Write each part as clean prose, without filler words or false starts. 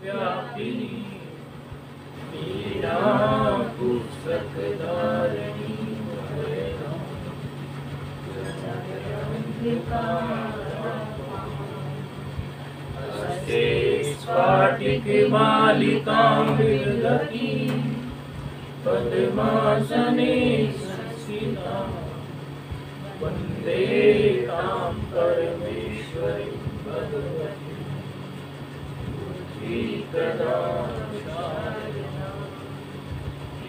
व्यापिनी मीरा पुस्तक धारिणी हस्ते स्फाटिक मालिकां विदधती पद्मासने संस्थिता वन्दे तां परमेश्वरीं भगवतीं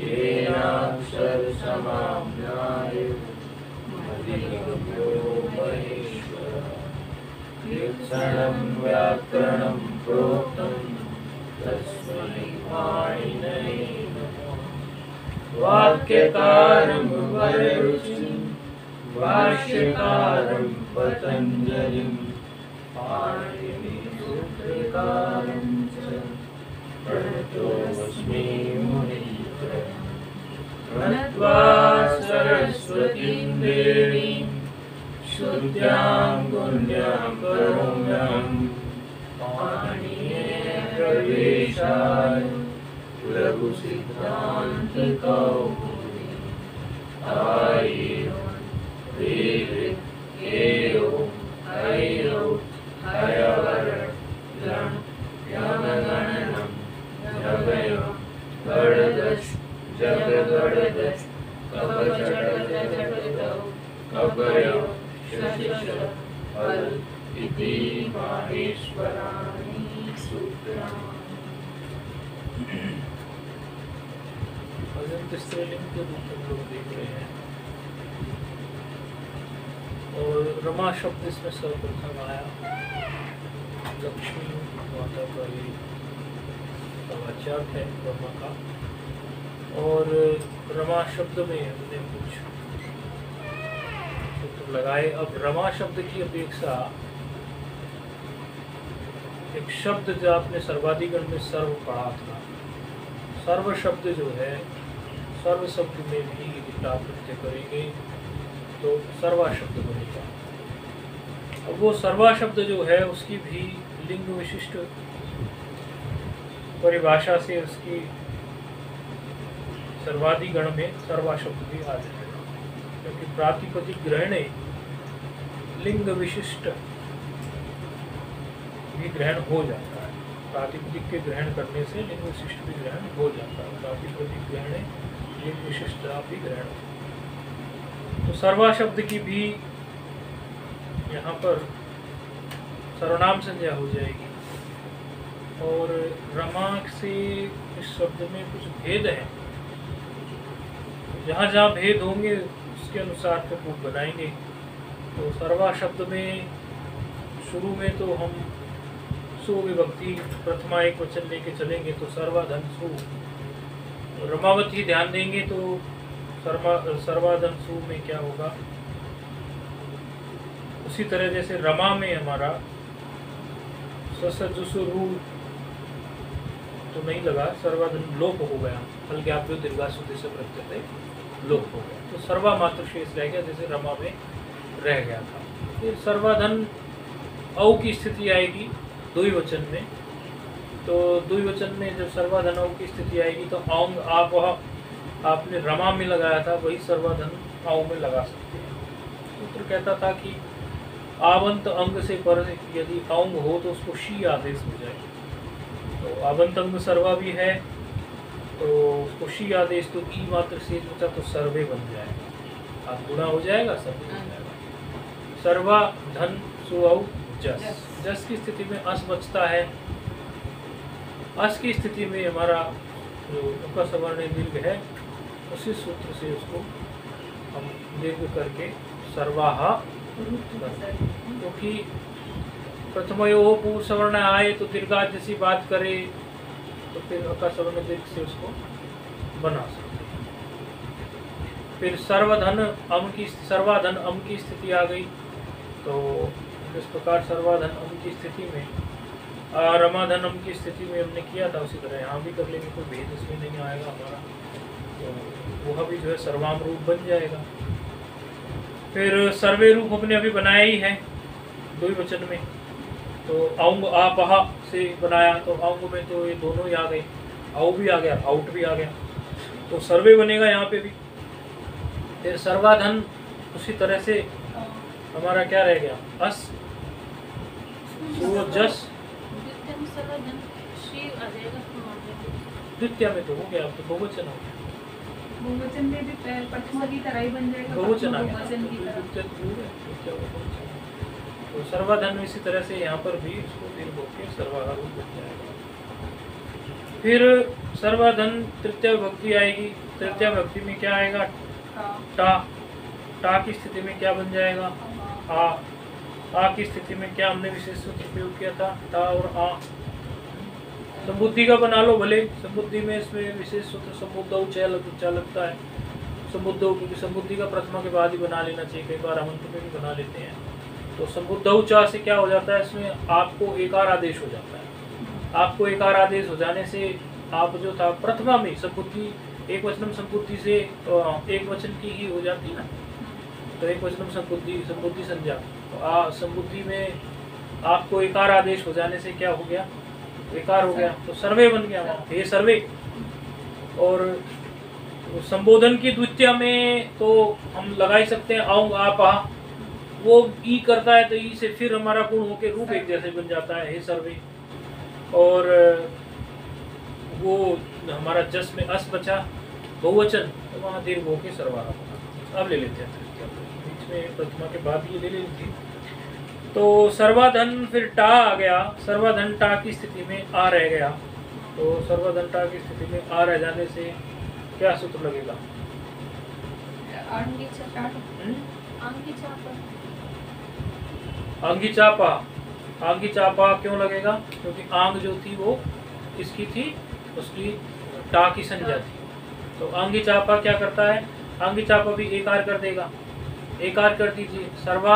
येनाक्षरसमाम्नाय मदिगम्यो महेश्वरः कीर्तनं व्याकरणं प्रोक्तं तस्मै पाणिनये नमः। वाक्यकारं वररुचिं भाष्यकारं पतञ्जलिं पाणिनिसूत्रकारं च प्रणतोऽस्मि मुनीन्द्रं नत्वा सरस्वतीं देवीं शुद्धां पुण्यां करुण्यां पाणिनेः प्रवेशाय लघुसिद्धान्तकौमुदी माहेश्वराणि सूत्राणि। अजंत स्त्रीलिंग के रूप हम लोग देख रहे हैं और रमा शब्द इसमें सर्वप्रथम आया। लक्ष्मी माता का ये वाच्यार्थ है रमा का। और रमा शब्द में हमने कुछ सूत्र लगाए। अब रमा शब्द की अपेक्षा एक शब्द जो आपने सर्वाधिगण में सर्व पढ़ा था, सर्व शब्द जो है, सर्व शब्द में भी यदि आप प्रत्यय करेंगे तो सर्वा शब्द बनेगा। अब वो सर्वा शब्द जो है उसकी भी लिंग विशिष्ट परिभाषा से उसकी सर्वाधिगण में सर्वा शब्द भी आ जाएगा, क्योंकि प्रातिपदिक ग्रहणे लिंग विशिष्ट भी ग्रहण हो जाता है। प्रातिपदिक के ग्रहण करने से लिंग विशिष्ट भी ग्रहण हो जाता है। प्रातिपदिक ग्रहणे लिंग विशिष्ट भी ग्रहण। तो सर्वा शब्द की भी यहाँ पर सर्वनाम संज्ञा हो जाएगी। और रमा से इस शब्द में कुछ भेद है, जहाँ जहाँ भेद होंगे उसके अनुसार फिर रूप बनाएंगे। तो सर्वा शब्द में शुरू में तो हम सु विभक्ति प्रथमा एक वचन लेके चलेंगे, तो सर्वाधन सु। रमावती ध्यान देंगे तो सर्वाधन सु में क्या होगा, उसी तरह जैसे रमा में हमारा ससजुसुरु तो नहीं लगा, सर्वाधन लोप हो गया। हल्के आप जो दीर्घासु से प्रत्यय लोप हो गया, तो सर्वा मात्र शेष रह गया, जैसे रमा में रह गया था। फिर सर्वाधन औ की स्थिति आएगी द्विवचन में। तो द्विवचन में जब सर्वाधन औ की स्थिति आएगी तो औंग आप वह आपने रमा में लगाया था वही सर्वाधन औ में लगा सकते हैं। सूत्र कहता था कि आवंत अंग से पर यदि औंग हो तो उसको शी आदेश हो जाए। तो आवंत अंग सर्वा भी है तो उसको शी आदेश, तो ई मात्र से बचा तो सर्वे बन जाएगा। आप गुणा हो जाएगा, सर्वे बन जाएगा। सर्वा धन सुऔ जस, जस की स्थिति में अस बचता है। अस की स्थिति में हमारा जो उपसवर्ण दीर्घ है उसी सूत्र से उसको हम दीर्घ करके सर्वाहा, क्योंकि प्रथमयो पूर्व सवर्ण आए तो दीर्घा जैसी बात करे तो फिर अकसवर्ण दीर्घ से उसको बना सकते हैं। फिर सर्वाधन अम की स्थिति आ गई। तो इस प्रकार सर्वाधन अम की स्थिति में रमाधन अम की स्थिति में हमने किया था, उसी तरह यहाँ भी कर लेंगे, कोई भेद इसमें नहीं आएगा हमारा। तो वह भी जो है सर्वाम रूप बन जाएगा। फिर सर्वे रूप हमने अभी बनाया ही है द्विवचन में। तो औंग आ पहा से बनाया, तो औंग में तो ये दोनों ही आ गए, औ भी आ गया, आउट भी आ गया, तो सर्वे बनेगा यहाँ पे भी। फिर सर्वाधन उसी तरह से हमारा क्या रह गया, अस सो जस द्वितीय में तो हो गया, अब तो बहुवचन हो गया, बहुवचन में भी प्रथमा की तरह ही बन जाएगा, बहुवचन आ गया, बहुवचन की तरह। द्वितीय तो हो गया। तो सर्वाधन इसी तरह से यहाँ पर भी इसको दीर्घ होकर सर्वाहार बन जाएगा। फिर सर्वाधन तृतीय विभक्ति आएगी, तृतीय विभक्ति में क्या आएगा, टा। टा की स्थिति में क्या बन जाएगा, आ। आ की स्थिति में क्या हमने विशेष सूत्र प्रयोग किया था, टा और आ। संबुद्धि का बना लो भले, संबुद्धि में इसमें विशेष सूत्र संबुद्ध उच्चा लगता है, संबुद्ध, क्योंकि संबुद्धि का प्रथमा के बाद ही बना लेना चाहिए, कई बार हम अंत में भी बना लेते हैं। तो संबुद्ध उच्चा से क्या हो जाता है, इसमें आपको एकार आदेश हो जाता है। आपको एकार आदेश हो जाने से आप जो था प्रथमा में संबुद्धि एक वचनम संबुद्धि से एक वचन की ही हो जाती है ना, तो एक वचनम संबुद्धि संज्ञा, तो संबुद्धि में आपको एकार आदेश हो जाने से क्या हो गया, एकार हो गया, तो सर्वे बन गया वहाँ, हे सर्वे। और संबोधन की द्वितीय में तो हम लगा ही सकते हैं औंग आ पहा, वो ई करता है तो ई से फिर हमारा गुण होके रूप एक जैसे बन जाता है, हे सर्वे। और वो हमारा जस में अस बचा बहुवचन, तो वहाँ दीर्घ होके सर्वाहार बना। अब ले लेते हैं बीच में प्रथमा के बाद ये ले लेती। तो सर्वाधन फिर टा आ गया, सर्वाधन टा की स्थिति में आ रह गया, तो सर्वाधन टा की स्थिति में आ रह जाने से क्या सूत्र लगेगा, आंगी चापा। आंगी चापा क्यों लगेगा, क्योंकि आंग जो थी वो किसकी थी, उसकी टा की संज्ञा थी। तो आंगी चापा क्या करता है, आंगी चापा भी एकार कर देगा, एकार कर दीजिए। सर्वा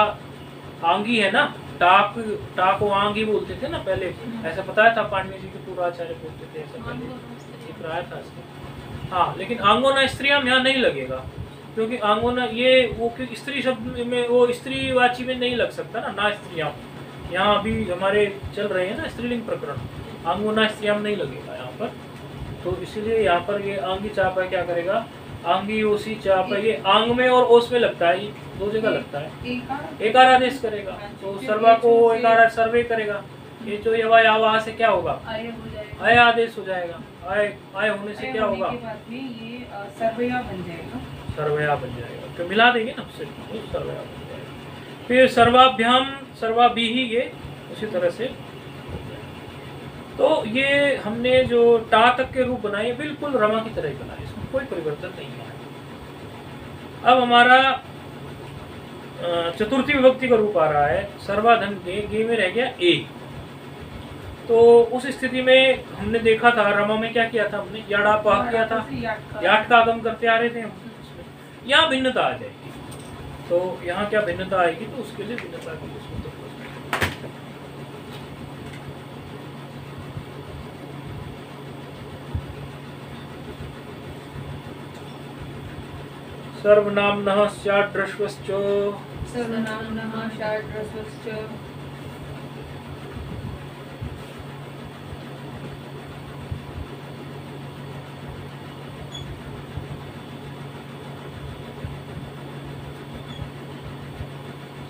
आंगी है ना, टा को आंगी बोलते थे ना पहले, ऐसा बताया था पाणिनि जी के पूर्वाचार्य बोलते थे, ऐसा पहले आया था इसमें। हाँ, लेकिन आंगोना स्त्रियाम यहाँ नहीं लगेगा, क्योंकि आंगोना ये वो स्त्री शब्द में वो स्त्रीवाची में नहीं लग सकता ना स्त्रियाम। यहाँ अभी हमारे चल रहे हैं ना स्त्रीलिंग प्रकरण, आंगोना स्त्रियाम नहीं लगेगा यहाँ पर, तो इसीलिए यहाँ पर ये आंगी चापा क्या करेगा, आंगी ओसी चापा, ये आंग में और ओस में लगता है, ये दो जगह लगता है, एकार आदेश करेगा, तो सर्वा को एकार सर्वे करेगा, ये जो यवा यावा से क्या होगा, आय आदेश हो जाएगा, आय होने से क्या होगा, ये सर्वया बन जाएगा, सर्वया बन जाएगा, तो मिला देंगे ना उससे, सर्वया बन जाएगा। फिर सर्वाभ्याम सर्वा भी ही ये उसी तरह से। तो ये हमने जो टा तक के रूप बनाए बिल्कुल रमा की तरह ही बनाए, इसमें कोई परिवर्तन नहीं है। अब हमारा चतुर्थी विभक्ति का रूप आ रहा है, सर्वाधन गे में रह गया ए। तो उस स्थिति में हमने देखा था रमा में क्या किया था, हमने याड़ा पह किया था, याट का आगम करते आ रहे थे हम, यहाँ भिन्नता आ जाएगी। तो यहाँ क्या भिन्नता आएगी, तो उसके लिए भिन्नता की सर्वनाम्नः स्याद्रश्वश्च, सर्वनाम्नः स्याद्रश्वश्च,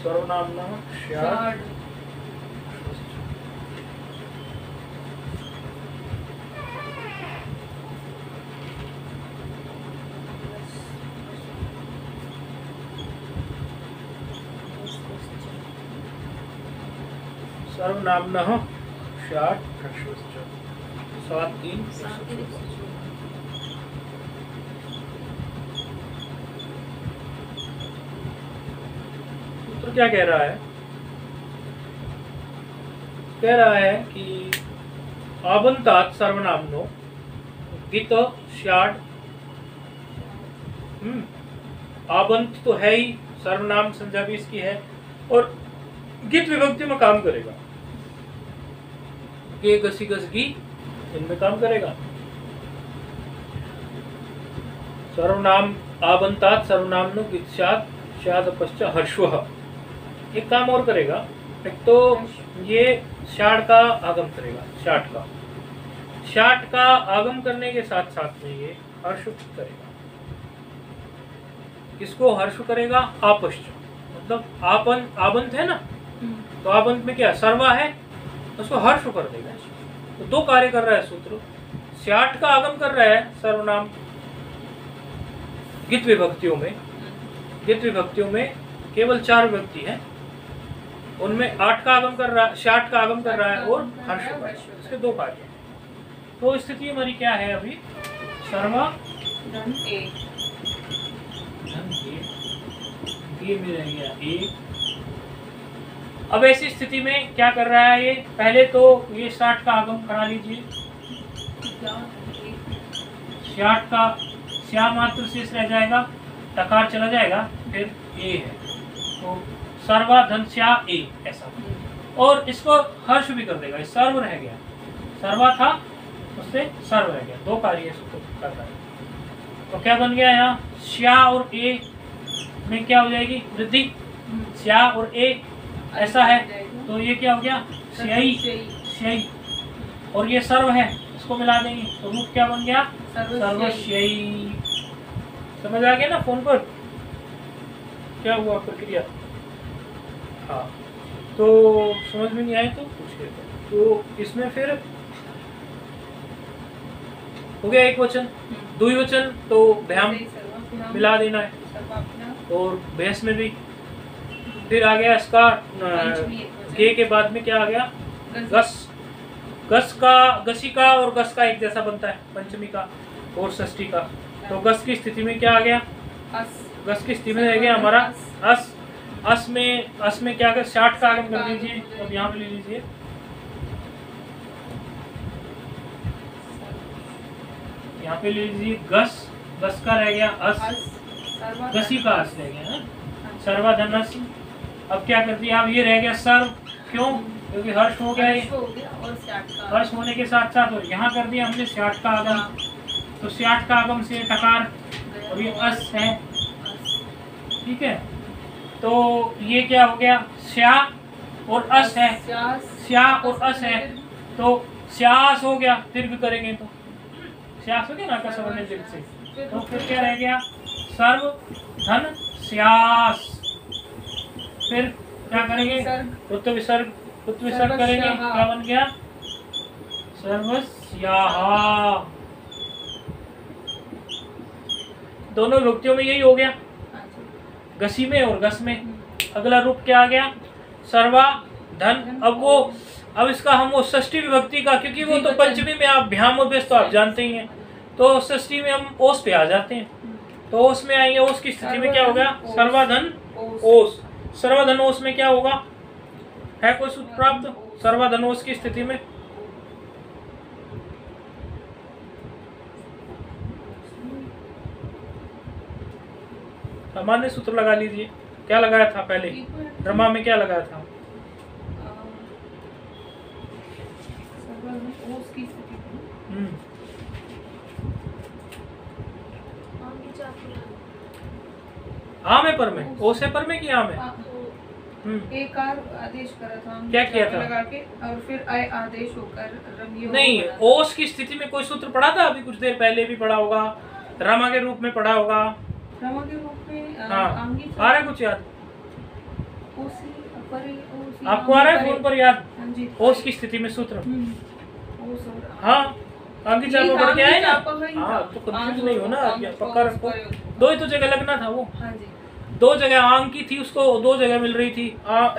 सर्वनाम्नः स्याद् सर्वनाम्नः स्यात् ह्रस्वश्च, 7-3 तो क्या कह रहा है, कह रहा है कि आबंतात सर्वनामनो गित स्यात्, आबंत तो है ही, सर्वनाम संज्ञा भी इसकी है, और गित विभक्ति में काम करेगा, गे गसी गस गी इनमें काम करेगा। सर्वनाम आबंतात सर्वनामनो गित स्यात्, स्यात् पश्चात् हर्षवः, एक काम और करेगा। एक तो ये शाट का आगम करेगा। शाट का आगम करने के साथ साथ में ये हर्ष करेगा। किसको हर्ष करेगा? आपश्च, मतलब आबंत है ना, तो आबंत में क्या सर्वा है, उसको हर्ष कर देगा। तो दो कार्य कर रहा है सूत्र। शाट का आगम कर रहा है सर्वनाम गित विभक्तियों में केवल 4 विभक्ति है, उनमें 8 का आगम कर रहा है, शाट का आगम कर रहा है और हर्ष कर रहा है। इसके दो कार्य हैं। तो स्थिति हमारी क्या है अभी? सर्वा धन ए में रह गया ए। अब ऐसी स्थिति में क्या कर रहा है ये? पहले तो ये 60 का आगम करा लीजिए। शाट का श्या मात्र शेष रह जाएगा, टकार चला जाएगा, फिर ए है, तो सर्वा धन श्या ए ऐसा। और इसको हर्ष भी कर देगा। सर्व रह गया, सर्वा था उससे सर्व रह गया। दो कार्य इसको कर रहा है। तो क्या बन गया यहाँ? श्या और ए में क्या हो जाएगी? वृद्धि। श्या और ए ऐसा है, तो ये क्या हो गया? श्यई। और ये सर्व है, इसको मिला देंगे तो रूप क्या बन गया? सर्वश्यई। समझ आ गया ना फोन पर क्या हुआ प्रक्रिया? हाँ, तो समझ में नहीं आए तो पूछिए। तो इसमें फिर हो गया एक वचन। द्विवचन तो भ्याम मिला देना है, और भैंस में भी। फिर आ गया इसका गे के बाद में क्या आ गया? गसी का और गस का एक जैसा बनता है, पंचमी का और षष्ठी का। तो गस की स्थिति में क्या आ गया? गस की स्थिति में रह गया हमारा अस। अस में क्या कर? 60 का आगम कर दीजिए। अब यहाँ पे ले लीजिए, यहाँ पे ले लीजिए गस का रह गया अस, गसी का अस रह गया है, सर्वाधनस। अब क्या कर दिया? अब ये रह गया सर्व। क्यों? क्योंकि हर्ष हो गया, हर्ष होने के साथ साथ और यहाँ कर दिया हमने 60 का आगम। तो 60 का आगम से टकार, और ये अस है, ठीक है। तो ये क्या हो गया? श्या और अस है, श्या और अस है, तो श्यास हो गया। दीर्घ करेंगे तो श्यास हो गया ना, कसवर्ण दीर्घ से। तो फिर क्या रह गया? सर्व धन श्यास। फिर क्या करेंगे? उत्तर विसर्ग करेंगे। क्या बन गया? सर्वस्याहा। दोनों विभक्तियों में यही हो गया, गसी में और गस में। अगला रूप क्या आ गया? सर्वा धन। अब इसका हम वो षष्ठी विभक्ति का, क्योंकि वो तो पंचमी में आप भ्याम और बेस तो आप जानते ही हैं, तो षष्ठी में हम ओस पे आ जाते हैं। तो ओस में आएंगे। ओस की स्थिति में क्या हो गया? सर्वाधन ओस। सर्वाधन ओस में क्या होगा? है कोई सूत्र प्राप्त? सर्वाधन ओस की स्थिति में सामान्य सूत्र लगा लीजिए। क्या लगाया था पहले? ड्रामा में क्या लगाया था? आम है पर में, ओस है पर में कि आम है? एक आदेश करा था, क्या किया था? लगा के, और फिर आदेश होकर नहीं, ओस की स्थिति में कोई सूत्र पढ़ा था? अभी कुछ देर पहले भी पढ़ा होगा, रमा के रूप में पढ़ा होगा। रमा के रूप में हाँ, आ रहा है कुछ याद? आपको आ रहा है फोन पर याद? ओस की स्थिति में सूत्र? हाँ, आंगी चापा पढ़ के आए ना। हाँ, तो कंफ्यूज नहीं हो ना, पक्का रखो। दो ही तो जगह लगना था वो। दो जगह आंग की थी, उसको 2 जगह मिल रही थी।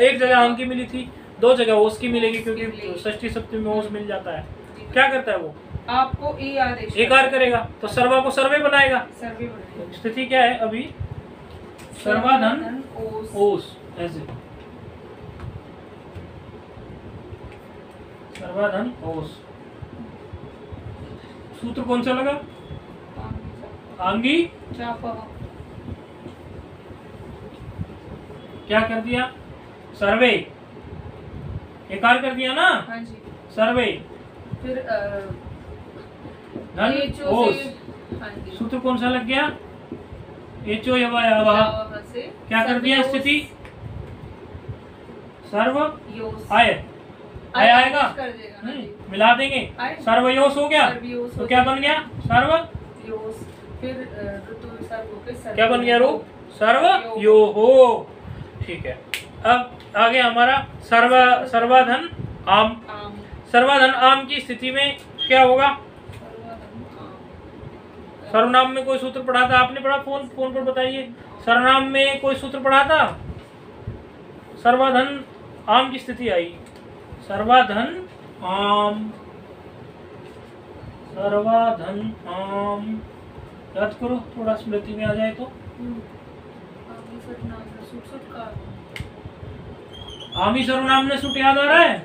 एक जगह आंग की मिली थी, 2 जगह ओस की मिलेगी, क्योंकि षष्ठी सप्तमी में ओस मिल जाता है। क्या करता है वो? आपको एक आर करेगा तो सर्वा को सर्वे बनाएगा। स्थिति क्या है अभी? सर्वाधन ओस, ऐसे सर्वाधन ओस। सूत्र कौन सा लगा? आंगी क्या कर दिया? सर्वे। एकार कर दिया ना? हाँ जी। सर्वे फिर धन ओस। सूत्र कौन सा लग गया? एचो यवा से क्या कर दिया? स्थिति सर्व आय। आय आएगा, कर देगा ना जी। मिला देंगे, आय। सर्वयोस हो गया, सर्वयोस तो हो क्या गया। बन गया सर्व, योस, फिर ऋतु विसर्ग होके सर्व क्या बन गया रूप, सर्व यो हो। ठीक है, अब आगे हमारा सर्वाधन आम। आम, सर्वाधन आम की स्थिति में क्या होगा, सर्वधन आम, सर्वनाम में कोई सूत्र पढ़ा था आपने, पढ़ा, फोन पर बताइए, सर्वनाम में कोई सूत्र पढ़ा था, सर्वाधन आम की स्थिति आई, सर्वाधन आम, सर्वाधन आम, याद करो थोड़ा स्मृति में आ जाए तो, आमी सर्वनाम ने सुट का, आमी सर्वनाम ने सुट याद आ रहा है,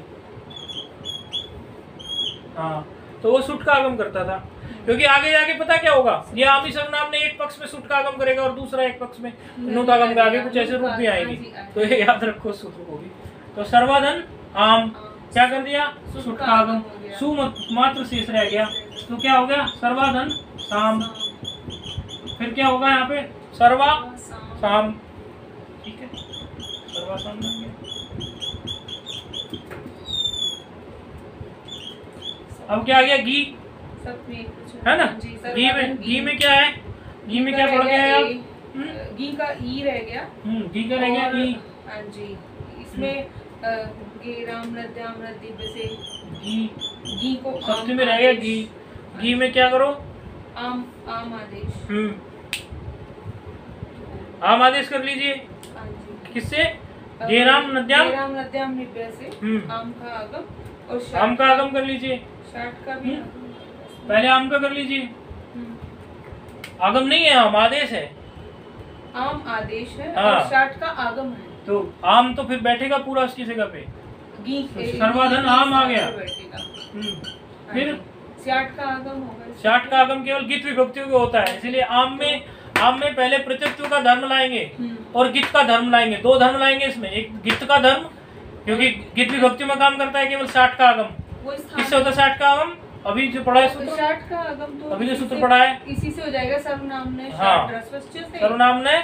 हाँ, तो वो सुट का आगम करता था, क्योंकि आगे जाके पता क्या होगा, ये आमी सर्वनाम ने एक पक्ष में सुट का आगम करेगा और दूसरा एक पक्ष में नुट आगम का, आगे कुछ ऐसे रूप भी आएंगे, तो ये याद रखो सूत्र को भी। तो सर्वाधन आम क्या कर दिया, सुट का आगम, सु मात्र शेष रह गया, तो क्या हो गया सर्वाधन साम, फिर क्या होगा यहाँ पे सर्वा साम, ठीक है, सर्वा साम बन गया। अब क्या आ गया घी, है ना, घी में क्या है, घी में क्या पड़ गया यार, घी का ई रह गया, घी का रह गया ई, हाँ जी, इसमें गेराम नद्याम नदी से घी को सब्जी में रह गया घी, घी में क्या करो, आम, आम आदेश, आम आदेश कर लीजिए, हाँ जी, किससे, गेराम नद्याम निभ्य से आम का आगम, और आम का आगम कर लीजिए, शाट का भी पहले आम का कर लीजिए, आगम नहीं है, आम आदेश है, आम आदेश है हाँ। और शाट का आगम है, तो आम तो फिर बैठेगा पूरा उसकी जगह पे, तो सर्वाधन आम आ गया, फिर शाट का आगम होगा, शाट का आगम केवल गित विभक्तियों का होता है, इसलिए आम में पहले प्रत्यत्व का धर्म लाएंगे और गित का धर्म लाएंगे, दो धर्म लाएंगे इसमें, एक गित का धर्म, क्योंकि गित विभक्तियों में काम करता है केवल शाट का आगम, किससे होता है शाट का आगम, अभी जो पढ़ा है सूत्र, शाट का आगम तो अभी जो सूत्र पढ़ा है इसी से हो जाएगा, सर्वनाम ने हाँ, सर्वनाम ने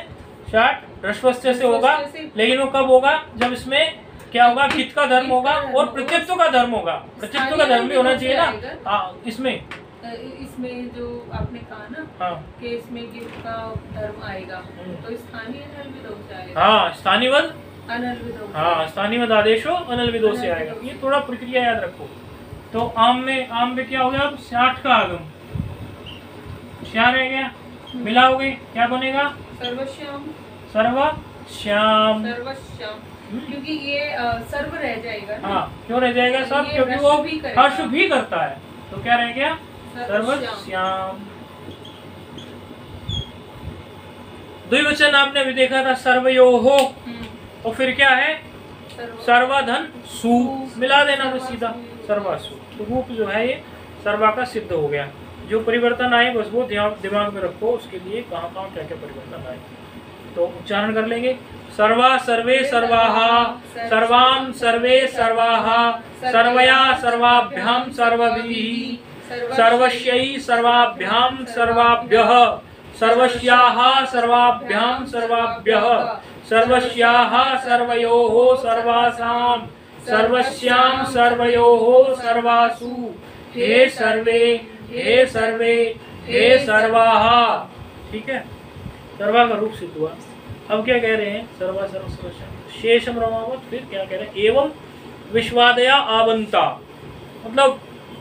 शाट ह्रस्वस्य से होगा, लेकिन वो कब होगा, जब इसमें क्या होगा, गित का धर्म होगा और प्रत्यत्व का धर्म होगा, प्रत्यत्व का धर्म भी होना चाहिए ना, इसमें जो आपने कहा ना, हाँ, कि इसमें गित का धर्म आएगा, तो स्थानीय अनल विदोष से आएगा, हाँ, स्थानीयवद अनल विदोष, हाँ, स्थानीयवद आदेश हो अनल विदोष से आएगा, ये थोड़ा प्रक्रिया याद रखो। तो आम में क्या हो गया, अब शाट का आगम, श्या रह गया, मिलाओगे क्या बनेगा, सर्वश्याम, सर्वश्याम, सर्वश्याम, क्योंकि ये सर्व रह जाएगा ना, हाँ, क्यों रह जाएगा सब, क्योंकि वो हर्ष भी करता है, तो क्या रह गया सर्वश्याम। द्विवचन आपने भी देखा था सर्वयोहो, तो फिर क्या है सर्वाधन सु, मिला देना तो सीधा सर्वासु, तो रूप जो है ये सर्वा का सिद्ध हो गया। जो परिवर्तन आए बस वो दिमाग में रखो, उसके लिए कहाँ कहाँ क्या क्या परिवर्तन आए, तो उच्चारण कर लेंगे, सर्वा सर्वे सर्वाहा, सर्वाम सर्वे सर्वाहा, सर्वया सर्वाभ्याम सर्वभिः, सर्वस्यै सर्वाभ्याम सर्वाभ्यः, सर्वस्याः सर्वाभ्याम सर्वाभ्यः, सर्वस्याः सर्वयोः सर्वासाम्, सर्वस्यां सर्वयोः सर्वासु, हे सर्वे हे सर्वे हे सर्वाहा, ठीक है, सर्वा का रूप सिद्ध हुआ। अब क्या कह रहे हैं, सर्वा सर्व शेषम रमावत, फिर क्या कह रहे हैं, एवं विश्वादया आवंता, मतलब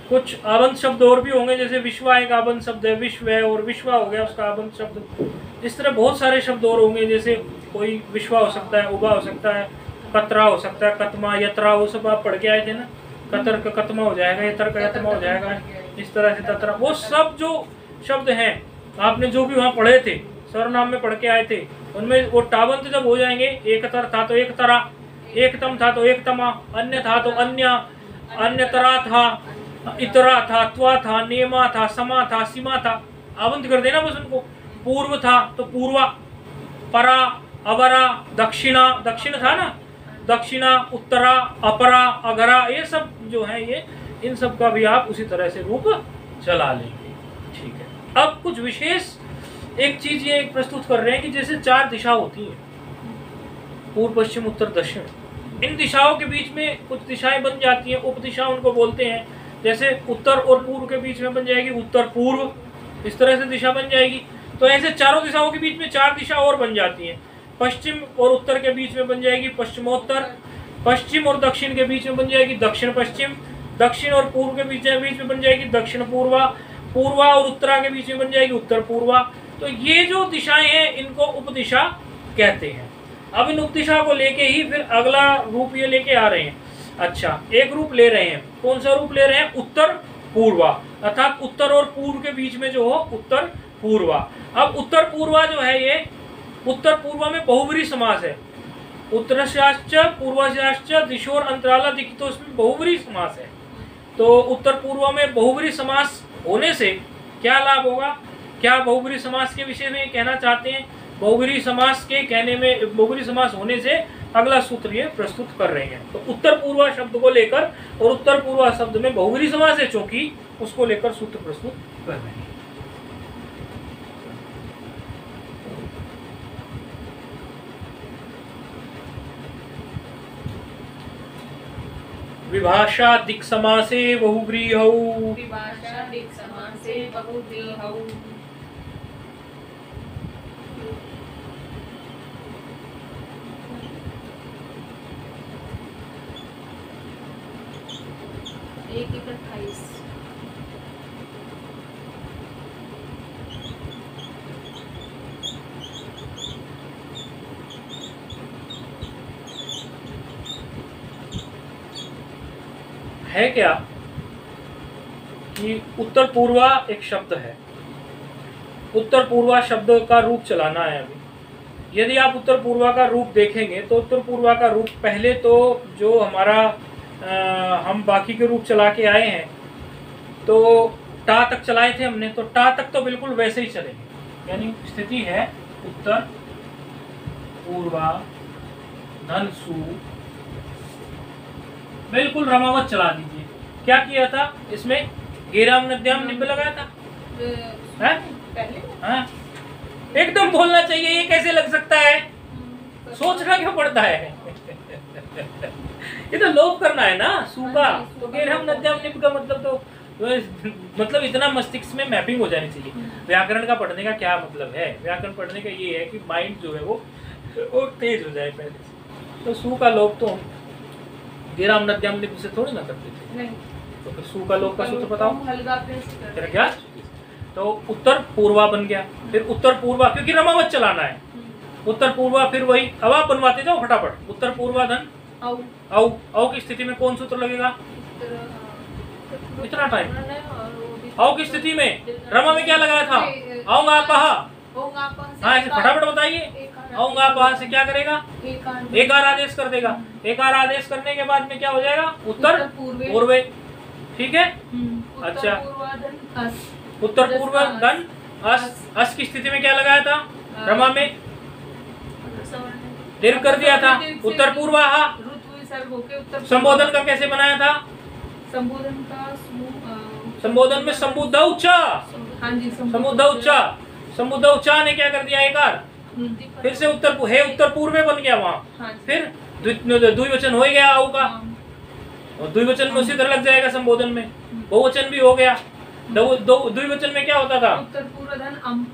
कुछ आवंत शब्द और भी होंगे, जैसे विश्वा एक आवंत शब्द है, विश्व है और विश्वा हो गया उसका आवंत शब्द, इस तरह बहुत सारे शब्द और होंगे, जैसे कोई विश्वा हो सकता है, उबा हो सकता है, कतरा हो सकता है, कतमा यत्रा, वो सब आप पढ़ के आए थे ना, कतर का कतमा हो जाएगा, यतर का यतमा हो जाएगा, इस तरह से ततरा, वो सब जो शब्द हैं आपने जो भी वहाँ पढ़े थे, सर्वनाम में पढ़ के आए थे, उनमें वो टावंत जब हो जाएंगे, एक तर था तो एक तरा, एकतम था तो एक तमा, अन्य था तो अन्य, अन्यतरा था, इतरा था, त्वा था, नेमा था, समा था, सीमा था, आवंत कर देना बस उनको, पूर्व था तो पूर्वा, परा, अवरा, दक्षिणा, दक्षिण था ना, दक्षिणा, उत्तरा, अपरा, अगरा, ये सब जो है ये, इन सब का भी आप उसी तरह से रूप चला लेंगे, ठीक है। अब कुछ विशेष एक चीज ये प्रस्तुत कर रहे हैं कि जैसे चार दिशा होती है, पूर्व पश्चिम उत्तर दक्षिण, इन दिशाओं के बीच में कुछ दिशाएं बन जाती हैं, उपदिशा उनको बोलते हैं। जैसे उत्तर और पूर्व के बीच में बन जाएगी उत्तर पूर्व, इस तरह से दिशा बन जाएगी। तो ऐसे चारों दिशाओं के बीच में 4 दिशा और बन जाती हैं। पश्चिम और उत्तर के बीच में बन जाएगी पश्चिमोत्तर, पश्चिम और दक्षिण के बीच में बन जाएगी दक्षिण पश्चिम, दक्षिण और पूर्व के बीच में बन जाएगी दक्षिण पूर्वा, पूर्वा और उत्तरा के बीच में बन जाएगी उत्तर पूर्वा। तो ये जो दिशाएं हैं इनको उपदिशा कहते हैं। अब इन उपदिशा को लेके ही फिर अगला रूप ये लेके आ रहे हैं। अच्छा, एक रूप ले रहे हैं, कौन सा रूप ले रहे हैं? उत्तर पूर्वा, अर्थात उत्तर और पूर्व के बीच में जो हो उत्तर पूर्वा। अब उत्तर पूर्वा जो है ये उत्तर पूर्वा में बहुव्रीहि समास है। उत्तरश्चाश्च पूर्वश्चाश्च दिशोर अंतराला दिक्, तो इसमें बहुव्रीहि समास है। तो उत्तर पूर्व में बहुव्रीहि समास होने से क्या लाभ होगा? क्या बहुव्रीहि समास के विषय में कहना चाहते हैं? बहुव्रीहि समास के कहने में, बहुव्रीहि समास होने से अगला सूत्र ये प्रस्तुत कर रहे हैं। तो उत्तर पूर्वा शब्द को लेकर, और उत्तर पूर्वा शब्द में बहुव्रीहि समास है चूंकि, उसको लेकर सूत्र प्रस्तुत कर रहे हैं। विभाषा दिक् समासे बहुव्रीहौ, विभाषा दिक् समासे बहुव्रीहौ। एक 28 है क्या कि उत्तर पूर्वा एक शब्द है, उत्तर पूर्वा शब्द का रूप चलाना है अभी। यदि आप उत्तर पूर्वा का रूप देखेंगे तो उत्तर पूर्वा का रूप पहले तो जो हमारा हम बाकी के रूप चला के आए हैं, तो टा तक चलाए थे हमने, तो टा तक तो बिल्कुल वैसे ही चलेंगे। यानी स्थिति है उत्तर पूर्वा धन सु, बिल्कुल रमावत चला दीजिए। क्या किया था इसमें? गेराम नद्याम निब्ब लगाया था, पहले हाँ? एकदम बोलना चाहिए, ये कैसे लग सकता है? सोचना क्यों पड़ता है? ये तो लोप करना है ना सूखा। तो गेराम नद्याम निब्ब का मतलब तो मतलब इतना मस्तिष्क में मैपिंग हो जानी चाहिए। व्याकरण का पढ़ने का क्या मतलब है? व्याकरण पढ़ने का ये है कि माइंड जो है वो तेज हो जाए पहले से। तो सू का लोप तो हम गेराम नद्याम निब्ब से थोड़ी ना करते थे। नहीं, तो फिर सू का लोप का सूत्र बताओ हल्का प्रेस कर तेरा क्या? तो उत्तर पूर्वा बन गया, फिर उत्तर पूर्वा, क्योंकि रमावत चलाना है। उत्तर पूर्वा, फिर वही अब आप बनवाते जाओ फटाफट। उत्तर पूर्वा धन औ, औ की स्थिति में कौन सूत्र लगेगा? इतना टाइम औ की स्थिति में रमा में क्या लगाया था? आऊंगा पहा। हाँ, ऐसे फटाफट बताइए। आऊंगा पहा से क्या करेगा? एकार आदेश कर देगा। एकार आदेश करने के बाद में क्या हो जाएगा? उत्तर पूर्वे। ठीक है, अच्छा। उत्तर पूर्व धन अस, अस की स्थिति में क्या लगाया था? रमा में दीर्घ कर दिया था। उत्तर पूर्वा संबोधन का कैसे बनाया था? संबोधन का संबोधन में संबुद्ध उच्चा, हाँ जी, संबुद्ध उच्चा, संबुद्ध उच्चा ने क्या कर दिया? एकार, फिर से उत्तर है उत्तर पूर्व बन गया वहाँ। हाँ, फिर द्विवचन हो गया आऊ का, और द्विवचन में उसी तरह लग जाएगा संबोधन में। बहुवचन भी हो गया। द्विवचन में क्या होता था? उत्तर पूर्व धन अम।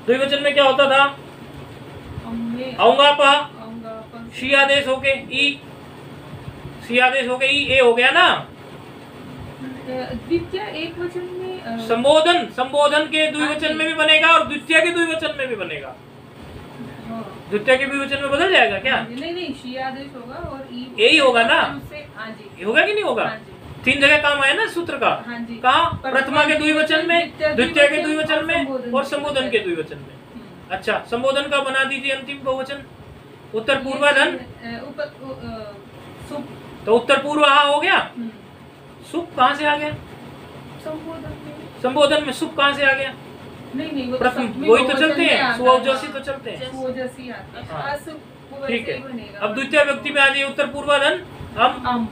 द्विवचन में क्या होता था? आऊंगा पहा, शी आदेश होके ई, सी आदेश होके ई, ए हो गया ना। द्वितीय एक वचन में संबोधन, संबोधन के द्विवचन में भी बनेगा और द्वितीय के द्विवचन में भी बनेगा। द्वितीय के द्विवचन में बदल जाएगा क्या? नहीं, शी आदेश होगा और ई यही होगा ना। हाँ जी, होगा कि नहीं होगा? 3 जगह काम आया ना सूत्र का। हाँ जी, कहाँ? प्रथमा के द्विवचन में, द्वितीय के द्विवचन में और संबोधन के द्विवचन में। अच्छा, संबोधन का बना दीजिए अंतिम बहुवचन। उत्तर पूर्वाधन, तो उत्तर पूर्व हो गया। सुप कहाँ से आ गया? संबोधन में सुप कहाँ से आ गया? नहीं, वो प्रथम वही तो चलते हैं, सुअवजसी तो चलते हैं। ठीक है, अब द्वितीय व्यक्ति में आ जाइए। उत्तर पूर्वाधन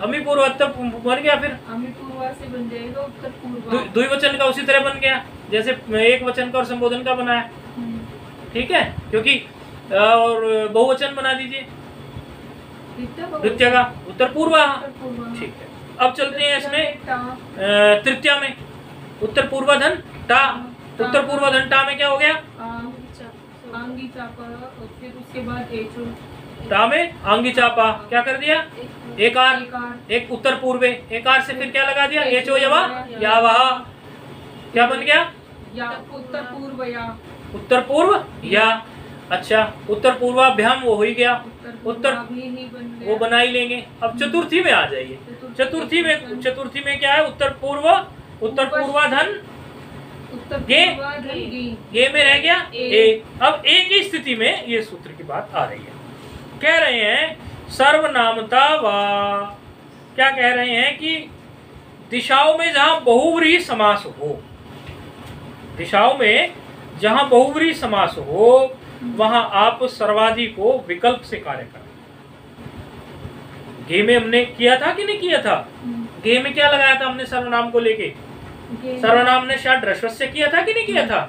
अमी पूर्वोत्तर बन गया, फिर अमी पूर्वा से बन जाएगा उत्तर पूर्वा। द्विवचन का उसी तरह बन गया जैसे एक वचन का और संबोधन का बनाया। ठीक है, क्योंकि और बहुवचन बना दीजिए। द्वितीय का उत्तर पूर्वा। ठीक है, अब चलते हैं इसमें तृतीया में। उत्तर पूर्वा धन टा, उत्तर पूर्वा धन टा में क्या हो गया? आंगी चापा, फिर उसके बाद एचो, टा में आंगी चापा, क्या कर दिया? एकार, एक उत्तर पूर्वे, एकार से फिर क्या लगा दिया? एचो यवा या वहा, क्या बन गया? या उत्तर पूर्व या, उत्तर पूर्व या। अच्छा, उत्तर पूर्वाभ्याम वो हो ही गया, उत्तर वो बना ही लेंगे। अब चतुर्थी में आ जाइए। चतुर्थी में क्या है? उत्तर पूर्वा धन गे, गे में रह गया ए। अब ए की स्थिति में ये सूत्र की बात आ रही है। कह रहे हैं सर्वनामता वा, क्या कह रहे हैं कि दिशाओं में जहां बहुव्रीहि समास हो, दिशाओं में जहां बहुव्रीहि समास हो वहां आप सर्वादि को विकल्प से कार्य करें। गे में हमने किया था कि नहीं किया था? गे में क्या लगाया था हमने सर्वनाम को लेके? सर्वनाम ने शाट ह्रस्व से किया था कि नहीं किया था?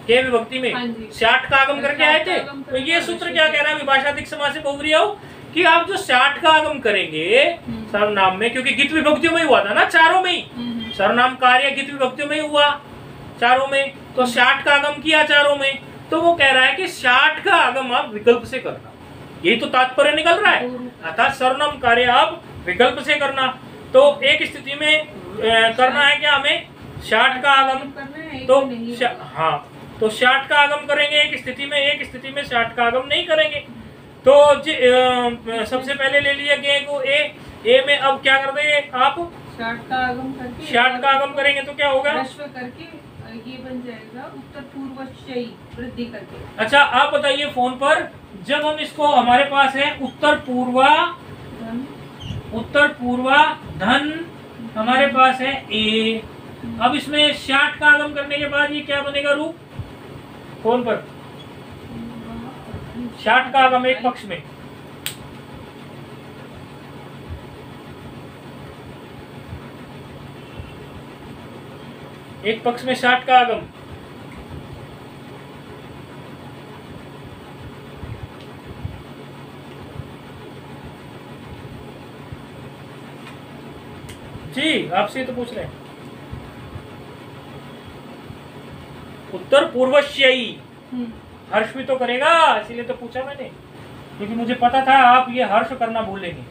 के विभक्ति में शाट का आगम करके आए थे। तो ये सूत्र क्या कह रहा है? विभाषाधिक समास से बहुव्रीहि आओ कि आप जो शाट का आगम करेंगे सर्वनाम में, क्योंकि गित विभक्तियों में हुआ था ना, चारों में ही सर्वनाम कार्य गित विभक्तियों में ही हुआ चारों में, तो शाट का आगम किया चारों में। तो वो कह रहा है कि शाट का आगम आप विकल्प से करना, यही तो तात्पर्य निकल रहा है। अर्थात सर्वनाम कार्य आप विकल्प से करना। तो एक स्थिति में करना है क्या हमें? शाट का आगम। तो हाँ, तो शाट का आगम करेंगे एक स्थिति में, एक स्थिति में शाट का आगम नहीं करेंगे। तो सबसे पहले ले लिया गे को ए में। अब क्या कर देंगे आप? शाट का आगम करके, शाट का आगम करेंगे तो क्या होगा? ह्रस्व करके ये बन जाएगा उत्तर पूर्वश्चयी वृद्धि करके। अच्छा, आप बताइए फोन पर, जब हम इसको, हमारे पास है उत्तर पूर्वा धन, हमारे पास है ए। अब इसमें शाट का आगम करने के बाद ये क्या बनेगा रूप? फोन पर शाट का आगम एक पक्ष में, एक पक्ष में शाट का आगम। जी, आपसे तो पूछ रहे हैं। उत्तर पूर्वश्ययी, हर्ष भी तो करेगा, इसीलिए तो पूछा मैंने, क्योंकि मुझे पता था आप ये हर्ष करना भूलेंगे।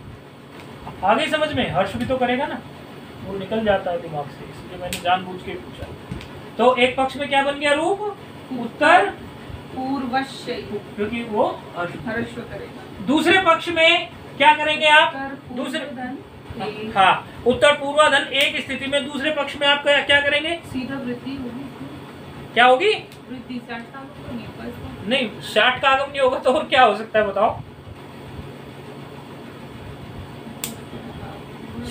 आगे समझ में हर्ष भी तो करेगा ना, वो निकल जाता है दिमाग से, इसलिए मैंने जानबूझ के पूछा। तो एक पक्ष में क्या बन गया रूप? उत्तर पूर्वश्ययी, क्योंकि वो हर्ष करेगा। दूसरे पक्ष में क्या करेंगे आप? दूसरे, हाँ, उत्तर पूर्वाधन एक स्थिति में, दूसरे पक्ष में आप क्या करेंगे? सीधा वृद्धि होगी। क्या होगी? वृद्धि। शाट का आगम नहीं, शाट का आगम नहीं होगा तो और क्या हो सकता है बताओ?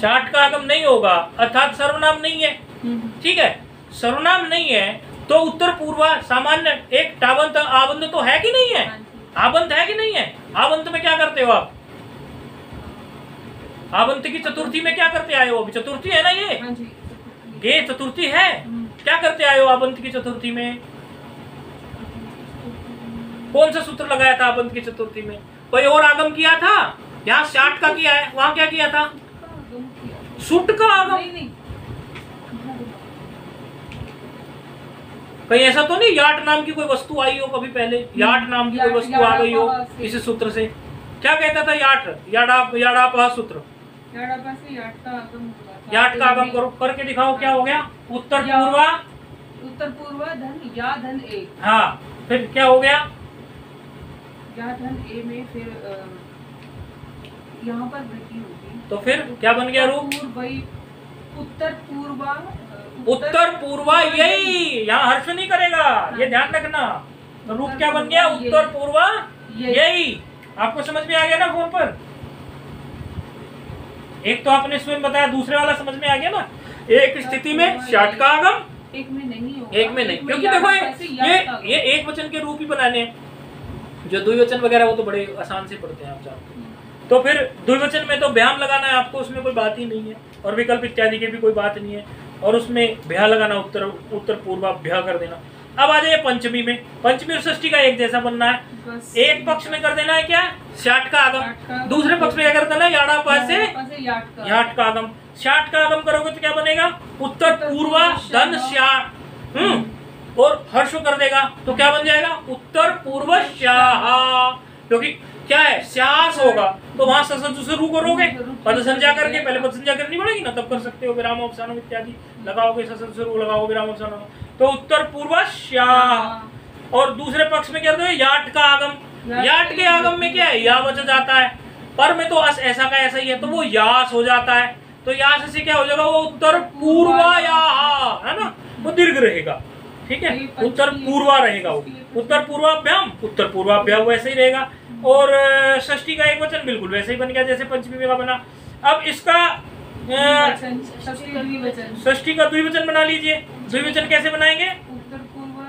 शाट का आगम नहीं होगा, अर्थात सर्वनाम नहीं है। ठीक है, सर्वनाम नहीं है तो उत्तर पूर्वा सामान्य एक टाबंत आबंध तो है कि नहीं है? आबंध है कि नहीं है? आबंध में क्या करते हो आप? आबंध की चतुर्थी में क्या करते आए हो? अभी चतुर्थी है ना ये, गे चतुर्थी है। क्या करते आए हो आबंध की चतुर्थी में? कौन सा सूत्र लगाया था आबंध की चतुर्थी में? कोई और आगम किया था? यहाँ शाट का किया है, वहां क्या किया था? सुट का आगम। कहीं ऐसा तो नहीं याट नाम की कोई वस्तु आई हो कभी पहले? याट नाम की कोई वस्तु आ गई हो इस सूत्र से? क्या कहता था याट? याड़ापा सूत्र, याट का आगम करो, करके दिखाओ क्या हो गया? उत्तर पूर्वा धन या धन ए। हाँ, फिर क्या हो गया? या धन ए में फिर यहाँ पर वृद्धि होगी, तो फिर क्या बन गया रूप? उत्तर पूर्वा यही, यहाँ हर्ष नहीं करेगा, ये ध्यान रखना। तो रूप क्या बन गया? उत्तर पूर्वा यही। आपको समझ में आ गया ना फोन पर? एक तो आपने स्वयं बताया, दूसरे वाला समझ में आ गया ना? एक स्थिति में शाट का आगम, एक में नहीं होगा, एक में नहीं, क्योंकि देखो ये एक वचन के रूप ही बनाने हैं। जो द्विवचन वगैरह वो तो बड़े आसान से पढ़ते हैं, आप जानते हैं। तो फिर द्विवचन में तो व्याम लगाना है आपको, उसमें कोई बात ही नहीं है, और विकल्प इत्यादि की भी कोई बात नहीं है, और उसमें भ्या लगाना, उत्तर पूर्वा भ्या कर देना। अब आ जाइए पंचमी में। पंचमी और षष्ठी का एक जैसा बनना है। बस एक पक्ष में कर देना है क्या, शाट का आगम, दूसरे पक्ष में क्या कर देना है, याड़ा पास से याट का आगम। शाट का आगम करोगे तो क्या बनेगा, उत्तर पूर्वा धन श्याट, और हर्ष कर देगा तो क्या बन जाएगा, उत्तर पूर्व श्याहा, क्योंकि क्या है, श्यास होगा तो वहां ससुर से रू करोगे, पद संज्ञा करके, पहले पद संज्ञा करनी पड़ेगी ना, तब कर सकते हो। विराम अवसानम इत्यादि लगाओगे, ससुर से रू लगाओ, विराम अवसानम, तो उत्तर पूर्व श्याह। और दूसरे पक्ष में क्या करते हो, याट का आगम। याट के आगम में क्या है, या बच जाता है, पर में तो अस ऐसा का ऐसा ही है, तो वो यास हो जाता है। तो यास से क्या हो जाएगा, वो उत्तर पूर्वायाहा, है ना, वो दीर्घ रहेगा, ठीक है, उत्तर पूर्वा रहेगा वो, उत्तर पूर्वाभ्याम, उत्तर पूर्वाभ्याम वैसे ही रहेगा। और षष्ठी का एक वचन बिल्कुल वैसे ही बन गया जैसे पंचमी का बना। अब इसका षष्ठी का द्विवचन बना लीजिए। द्विवचन कैसे बनाएंगे, उत्तर पूर्वा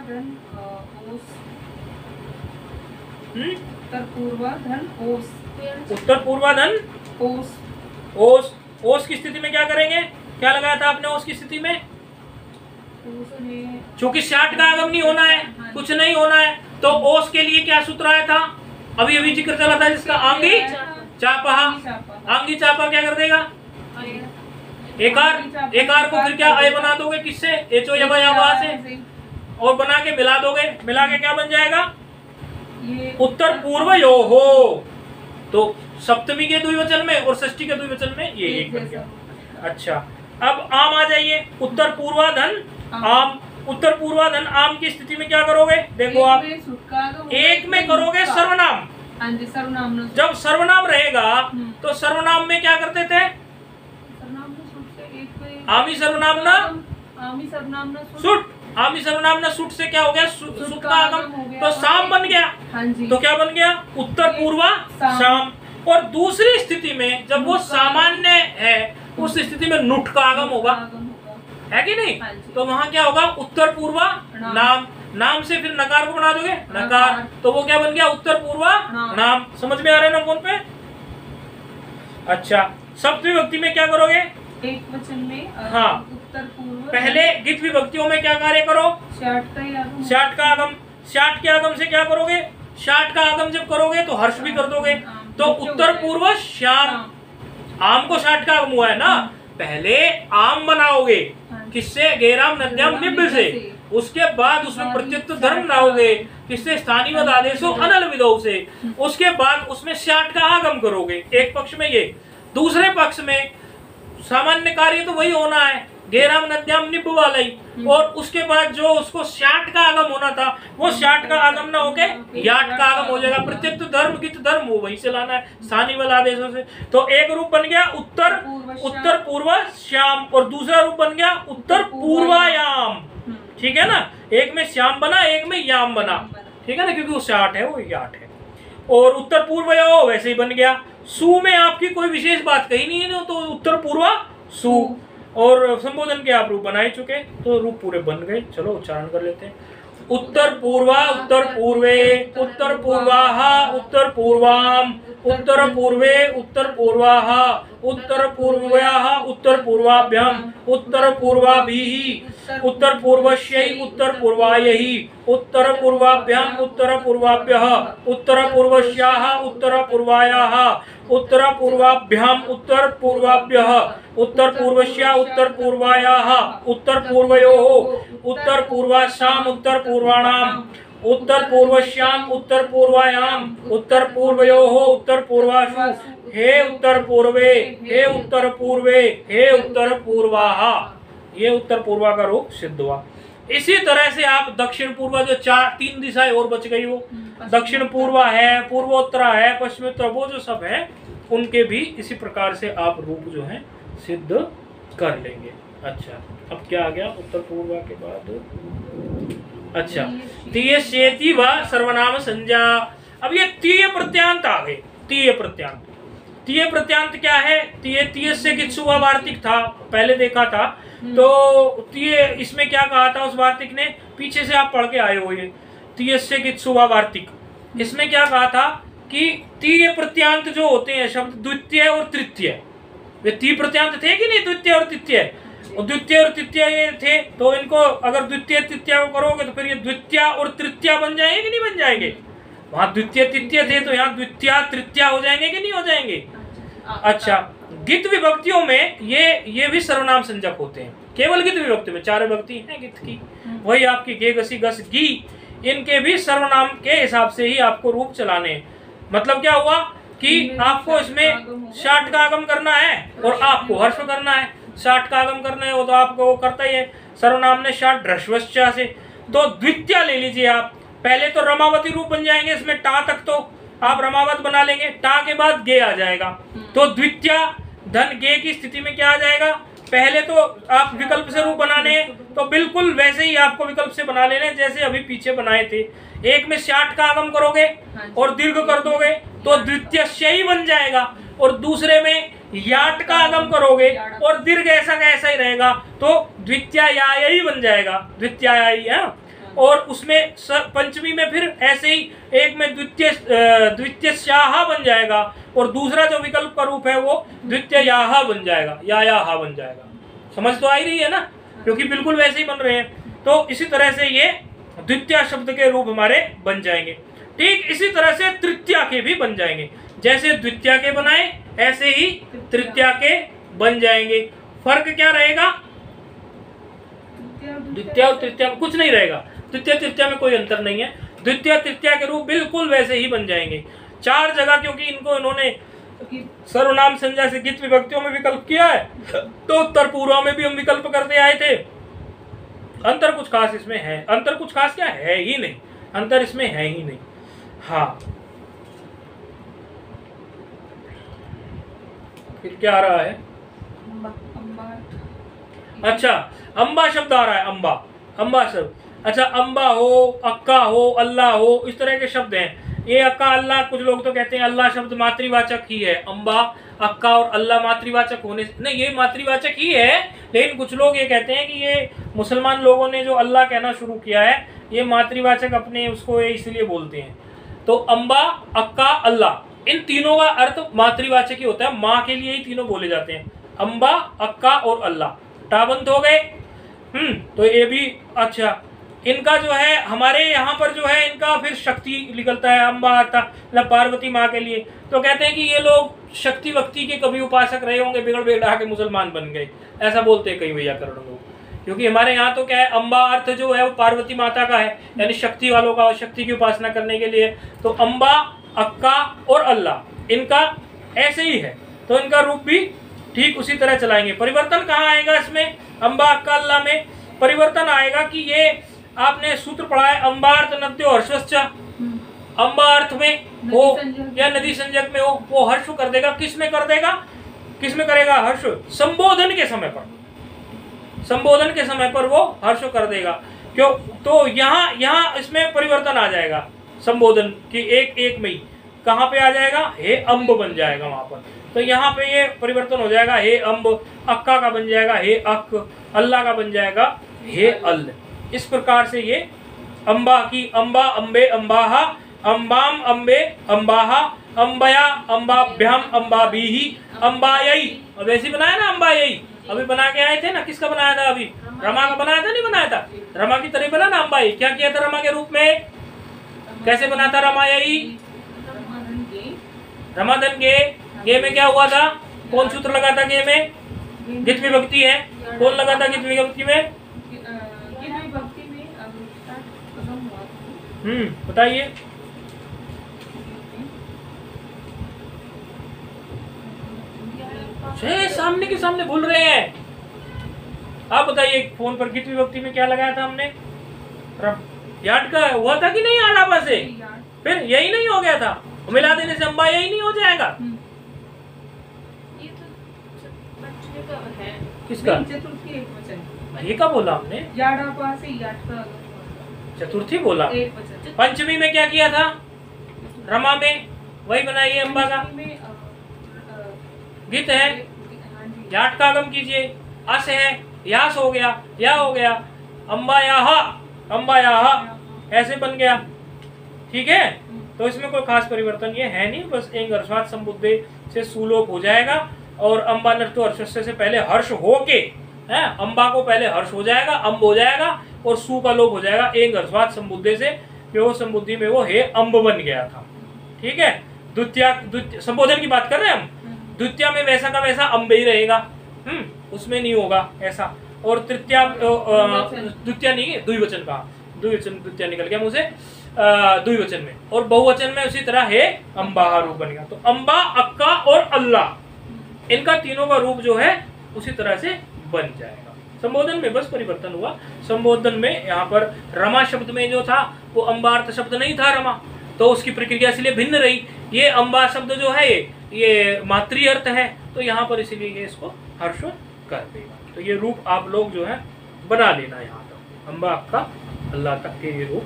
धन ओस, उत्तर पूर्वा धन ओस, ओस। ओस की स्थिति में क्या करेंगे, क्या लगाया था आपने ओस की स्थिति में, चूंकि शाट का आगम नहीं होना है, कुछ नहीं होना है, तो ओस के लिए क्या सूत्र आया था, अभी अभी जिक्र चला था जिसका, आंगी चापा। आंगी चापा क्या कर देगा, एकार, एकार को फिर क्या अय बना दोगे, किससे, एचो यबा याबा से, और बना के मिला दोगे, मिला के क्या बन जाएगा, उत्तर पूर्व यो हो। तो सप्तमी के द्विवचन में और षष्ठी के द्विवचन में ये एक बन गया। अच्छा, अब आम आ जाइए, उत्तर पूर्वाधन आम। उत्तर पूर्वाधन आम की स्थिति में क्या करोगे, देखो आप, एक में करोगे सर्वनाम। जब सर्वनाम रहेगा तो सर्वनाम में क्या करते थे, आमी सर्वनाम ना सुट, आमी सर्वनाम ना सुट से क्या हो गया, सुट का आगम, तो शाम बन गया। तो क्या बन गया, उत्तर पूर्वा शाम। और दूसरी स्थिति में जब वो सामान्य है, उस स्थिति में नुट का आगम होगा, है कि नहीं, तो वहां क्या होगा, उत्तर पूर्वा नाम। नाम से फिर नकार को बना दोगे, नकार, तो वो क्या बन गया, उत्तर पूर्वा नाम। समझ में आ रहा है ना फोन पे। अच्छा, सप्तमी विभक्ति में क्या करोगे, एक वचन में, हाँ, उत्तर पूर्व। पहले द्वितीय विभक्तियों में क्या कार्य करो, शाट का आगम। शाट का आगम। शाट के आगम से क्या करोगे, शाट का आगम जब करोगे तो हर्ष भी कर दोगे, तो उत्तर पूर्व श्याम। आम को शाट का आगम हुआ है ना, पहले आम बनाओगे, किससे, गेराम नद्याम निब्ब से, उसके बाद उसमें प्रत्युत्तर धर्म लाओगे, किससे, स्थानीय आदेशों अनल विधौ से, उसके बाद उसमें शाट का आगम करोगे। एक पक्ष में ये, दूसरे पक्ष में सामान्य कार्य तो वही होना है, गेराम नद्याम निब्ब वाला ही, और उसके बाद जो उसको शाट का आगम होना था, वो शाट का आगम ना होके याट का आगम हो जाएगा। प्रत्युत्तर धर्म कित धर्म वो वहीं से लाना है, स्थानीय वाला आदेशों से। तो एक रूप बन गया उत्तर पूर्व श्याम, और दूसरा रूप बन गया उत्तर पूर्वायाम, ठीक है ना। एक में श्याम बना, एक में याम बना, ठीक है ना, क्योंकि वो शाट है, वो याट है। और उत्तर पूर्व वैसे ही बन गया। सु में आपकी कोई विशेष बात कही नहीं है, तो उत्तर पूर्वा सु, और संबोधन के आप रूप बना ही चुके, तो रूप पूरे बन गए। चलो उच्चारण कर लेते हैं। उत्तर पूर्वा, उत्तर पूर्वे, उत्तर पूर्वाहा, उत्तर पूर्वाम, उत्तर पूर्वे, उत्तर पूर्वाहा, उत्तर पूर्वयाहा, उत्तर पूर्वाभ्याम, उत्तर पूर्वाभिः, उत्तर पूर्वस्यै, उत्तर पूर्वायै, उत्तर पूर्वाभ्याम, उत्तर पूर्वाभ्यः, उत्तर पूर्वस्याः, उत्तर पूर्वायाः, उत्तर पूर्वाभ्याम, उत्तर पूर्वाभ्यः, उत्तर पूर्वस्या, उत्तर पूर्वायाः, उत्तर पूर्वयोः, उत्तर पूर्वासाम, उत्तर पूर्वाणाम, उत्तर पूर्वश्याम, उत्तर पूर्वायाम, उत्तर पूर्वयोः, उत्तर पूर्वासु, हे उत्तर पूर्वे, हे उत्तर पूर्वे, हे उत्तर पूर्वाहा। ये उत्तर पूर्वा का रूप सिद्ध हुआ। इसी तरह से आप दक्षिण पूर्वा, जो तीन दिशाएं और बच गई, वो दक्षिण पूर्वा है, पूर्वोत्तरा है, पश्चिमोत्तरा, वो जो सब है, उनके भी इसी प्रकार से आप रूप जो है सिद्ध कर लेंगे। अच्छा, अब क्या आ गया उत्तर पूर्वा के बाद। अच्छा, तीय शेती व सर्वनाम संज्ञा। अब ये तीय प्रत्यांत आ गए। तीय प्रत्यांत, तीय प्रत्यांत क्या है, तीय तीय से कित्सु हुआ वार्तिक था, पहले देखा था। तो तीय, इसमें क्या कहा था उस वार्तिक ने, पीछे से आप पढ़ के आए हो, ये तीय से कित्सु हुआ वार्तिक, इसमें क्या कहा था कि तीय प्रत्यांत जो होते हैं शब्द द्वितीय और तृतीय, वे तीय प्रत्यांत थे कि नहीं, द्वितीय और तृतीय। तृतीय। द्वितीय और तृतीय ये थे, तो इनको अगर द्वितीय तृतीय को करोगे तो फिर ये द्वितीय और तृतीय बन जाएंगे कि नहीं बन जाएंगे? वहां द्वितीय तृतीय थे तो यहाँ द्वितीय तृतीय हो जाएंगे कि नहीं हो जाएंगे? अच्छा, गित विभक्तियों में ये भी सर्वनाम संज्ञक होते हैं। केवल गित विभक्ति में 4 विभक्ति है गित की, वही आपकी गे गसी गस गी, इनके भी सर्वनाम के हिसाब से ही आपको रूप चलाने हैं। मतलब क्या हुआ कि आपको इसमें शाट का आगम करना है और आपको हर्ष करना है। शाट का आगम करना है वो तो आपको वो करता ही है, सर्वनाम ने शाट ह्रस्वश्चा से। तो द्वितीय ले लीजिए आप, पहले तो रमावती रूप बन जाएंगे, इसमें टा तक तो आप रमावत बना लेंगे, टा के बाद गे आ जाएगा। तो द्वितीय धन गे की स्थिति में क्या आ जाएगा? पहले तो आप विकल्प से रूप बनाने हैं तो बिल्कुल वैसे ही आपको विकल्प से बना लेने जैसे अभी पीछे बनाए थे। एक में शाट का आगम करोगे और दीर्घ कर दोगे तो द्वितीय ही बन जाएगा, और दूसरे में याट का आगम करोगे और दीर्घ ऐसा का ऐसा ही रहेगा तो द्वितीय ही बन जाएगा, द्वितीय है। और उसमें पंचमी में फिर ऐसे ही एक में द्वितीय शाह बन जाएगा और दूसरा जो विकल्प का रूप है वो द्वितीय याहा बन जाएगा, या बन जाएगा। समझ तो आ ही रही है ना, क्योंकि बिल्कुल वैसे ही बन रहे हैं। तो इसी तरह से ये द्वितीय शब्द के रूप हमारे बन जाएंगे। ठीक इसी तरह से तृतीया के भी बन जाएंगे, जैसे द्वितीय के बनाए ऐसे ही तृतीया के बन जाएंगे। फर्क क्या रहेगा? द्वितीय और तृतीय में कुछ नहीं रहेगा, द्वितीय तृतीय में कोई अंतर नहीं है। द्वितीय तृतीय के रूप बिल्कुल वैसे ही बन जाएंगे। 4 जगह क्योंकि इन्होंने सर्वनाम संज्ञा से गित विभक्तियों में विकल्प किया है, तो उत्तर पूर्व में भी हम विकल्प करते आए थे। अंतर कुछ खास इसमें है, अंतर कुछ खास क्या है ही नहीं, अंतर इसमें है ही नहीं। हाँ, फिर क्या आ रहा है? अच्छा, अम्बा शब्द आ रहा है, अम्बा, अम्बा शब्द। अच्छा, अम्बा हो, अक्का हो, अल्लाह हो, इस तरह के शब्द हैं। ये अक्का अल्लाह, कुछ लोग तो कहते हैं अल्लाह शब्द मातृवाचक ही है। अम्बा, अक्का और अल्लाह मातृवाचक होने से नहीं, ये मातृवाचक ही है, लेकिन कुछ लोग ये कहते हैं कि ये मुसलमान लोगों ने जो अल्लाह कहना शुरू किया है ये मातृवाचक अपने उसको इसलिए बोलते हैं। तो अम्बा, अक्का, अल्लाह, इन तीनों का अर्थ मातृवाचक ही होता है, माँ के लिए ही तीनों बोले जाते हैं। अम्बा, अक्का और अल्लाह टाबंद हो गए। तो ये भी अच्छा, इनका जो है हमारे यहाँ पर जो है इनका फिर शक्ति निकलता है। अम्बा आता मतलब पार्वती माँ के लिए, तो कहते हैं कि ये लोग शक्ति वक्ति के कभी उपासक रहे होंगे, बिगड़ बिगड़ा के मुसलमान बन गए, ऐसा बोलते हैं कई व्याकरण लोग। क्योंकि हमारे यहाँ तो क्या है, अम्बा अर्थ जो है वो पार्वती माता का है, यानी शक्ति वालों का, शक्ति की उपासना करने के लिए। तो अम्बा, अक्का और अल्लाह इनका ऐसे ही है, तो इनका रूप भी ठीक उसी तरह चलाएंगे। परिवर्तन कहाँ आएगा इसमें? अम्बा, अक्का, अल्लाह में परिवर्तन आएगा कि ये आपने सूत्र पढ़ा है, अम्बार्थ नद्यो हर्षश्चा, अम्बार्थ में हो या नदी संज्ञक में हो वो हर्ष कर देगा। किस में कर देगा? किस में करेगा हर्ष? संबोधन के समय पर, संबोधन के समय पर वो हर्ष कर देगा। क्यों? तो यहाँ इसमें परिवर्तन आ जाएगा संबोधन की, एक एक में ही कहाँ पे आ जाएगा? हे अम्ब बन जाएगा वहां पर। तो यहाँ पे ये परिवर्तन हो जाएगा, हे अम्ब, अक्का का बन जाएगा हे अक, अल्लाह का बन जाएगा हे अल। इस प्रकार से ये अम्बा की अम्बा, अम्बे, अम्बाहा, अम्बाम, अम्बे, अम्बाहा, अम्बया, अम्बाभ्याम, अम्बाबीही, अम्बायई। अब ऐसे बनाया ना अम्बायई, अभी बना के आए थे ना। किसका बनाया था? अभी रमा का बनाया था, नहीं बनाया था? रमा की तरह बना ना अम्बाई। क्या किया था रमा के रूप में? कैसे बना था रमायई? रमाधन गे, गे में क्या हुआ था? कौन सूत्र लगा था गे में? गित विभक्ति है। कौन लगा था गित विभक्ति में? बताइए। सामने के सामने भूल रहे हैं आप, बताइए। फोन पर गित विभक्ति में क्या लगाया था हमने? याट का हुआ था कि नहीं? आड़ापा से फिर यही नहीं हो गया था, मिला देने से अम्बा यही नहीं हो जाएगा? ये तो है। किसका? चतुर्थी एकवचन। ये कब बोला आपने? याड़ापा से याट का चतुर्थी बोला। पंचमी में क्या किया था? रमा में वही बनाइए, अम्बा का गीत है, याट का आगम कीजिए, अस है, यास हो गया, या हो गया, अम्बा याहा, अम्बा याहा ऐसे बन गया। ठीक है, तो इसमें कोई खास परिवर्तन ये है नहीं, बस एक अर्षवाद संबुद्धे से सुलोप हो जाएगा और अम्बा नर्तो हर्षस्य से पहले हर्ष हो के है। अम्बा को पहले हर्ष हो जाएगा, अम्ब हो जाएगा और सु का लोप हो जाएगा एक हर्षवाद संबुद्धि से, वो संबुद्धि में वो हे अम्ब बन गया था। ठीक है, द्वितीय संबोधन की बात कर रहे हैं हम। द्वितीय में वैसा का वैसा अम्ब ही रहेगा, उसमें नहीं होगा ऐसा। और तृतीया द्वितीय नहीं है, द्विवचन का, द्विवचन द्वितीय निकल गया मुझे, द्विवचन में। और बहुवचन में उसी तरह है अम्बा रूप बन गया। तो अम्बा, अक्का और अल्लाह, इनका तीनों का रूप जो है उसी तरह से बन जाएगा। संबोधन में बस परिवर्तन हुआ। संबोधन में यहाँ पर रमा शब्द में जो था वो अम्बार्थ शब्द नहीं था रमा, तो उसकी प्रक्रिया इसलिए भिन्न रही। ये अम्बा शब्द जो है ये मातृ अर्थ है, तो यहाँ पर इसीलिए ये इसको हर्ष कर देगा। तो ये रूप आप लोग जो है बना लेना, यहाँ तक अम्बा, अक्का, अल्लाह तक के ये रूप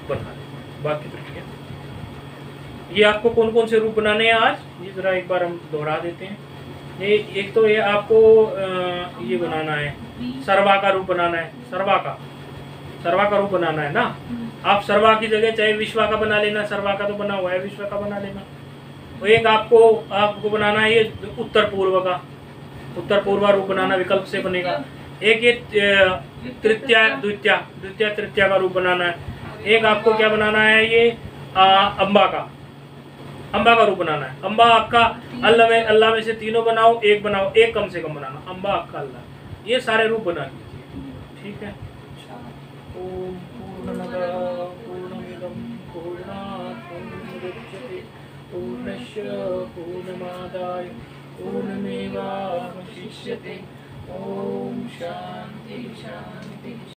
बना लेना। बाकी प्रक्रिया ये आपको कौन कौन से रूप बनाने हैं आज, ये जरा एक बार हम दोहरा देते हैं। ये एक तो ये आपको ये बनाना है, सर्वा का रूप बनाना है। सर्वा का रूप बनाना है ना। आप सर्वा की जगह चाहे विश्वा का बना लेना, सर्वा का तो बना हुआ है, विश्व का बना लेना। तो एक आपको बनाना है ये उत्तर पूर्व का, उत्तर पूर्वा रूप बनाना, विकल्प से बनेगा। एक ये तृतीया द्वितीय तृतीया का रूप बनाना है। एक आपको क्या बनाना है, ये अम्बा का रूप बनाना है। अम्बा, अक्का, अल्लाह में से तीनों बनाओ, एक बनाओ, एक कम से कम बनाना, अम्बा, अक्का, अल्लाह, ये सारे रूप बना लीजिए। ठीक है। ओम पूर्णमदः पूर्णमिदं पूर्णात् पूर्णमुदच्यते पूर्णस्य पूर्णमादाय पूर्णमेवावशिष्यते। ओम शांति शांति।